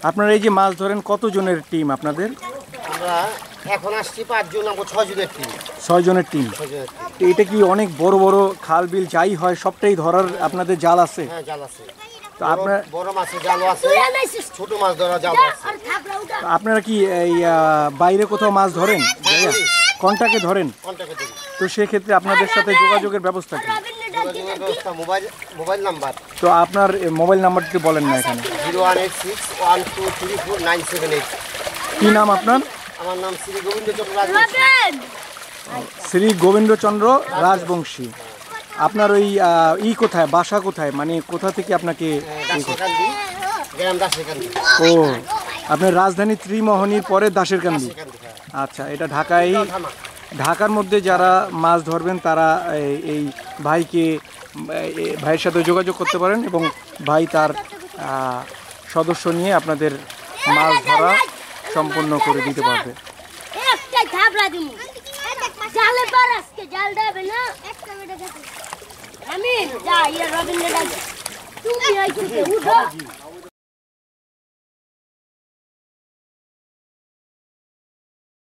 আপনারা এই যে মাছ ধরেন কতজনের টিম আপনাদের? আমরা এখন আসছি 5 জন, আমরা 6 জনের টিম। 6 জনের টিম। এটা কি অনেক বড় বড় খাল বিল যাই হয় সবটাই ধরার আপনাদের জাল আছে? হ্যাঁ, জাল আছে। তো আপনার বড় মাছের জাল আছে, ছোট মাছ ধরা জাল আছে। আপনারা কি এই বাইরে কোথাও মাছ ধরেন? কন্টাকে ধরেন? কন্টাক্টে ধরি। তো সেক্ষেত্রে আপনাদের সাথে যোগাযোগের ব্যবস্থা কি? যোগাযোগের ব্যবস্থা মোবাইল নাম্বার। তো আপনার মোবাইল নাম্বারটি বলেন না এখানে। 01861234978। কি নাম আপনার? আমার নাম শ্রী গোবিন্দচন্দ্র রাজবংশী। শ্রী গোবিন্দচন্দ্র রাজবংশী। আপনার ওই কোথায়, বাসা কোথায়, মানে কোথা থেকে আপনাকে? দাসেরকান্দি, গ্রাম দাসেরকান্দি। ও, আপনার রাজধানী ত্রিমোহনীর পরে দাসেরকান্দি। আচ্ছা, এটা ঢাকায়। ঢাকার মধ্যে যারা মাছ ধরবেন তারা এই ভাইয়ের সাথে যোগাযোগ করতে পারেন এবং ভাই তার সদস্য নিয়ে আপনাদের মাছ ধরা সম্পন্ন করে দিতে পারবে। আমি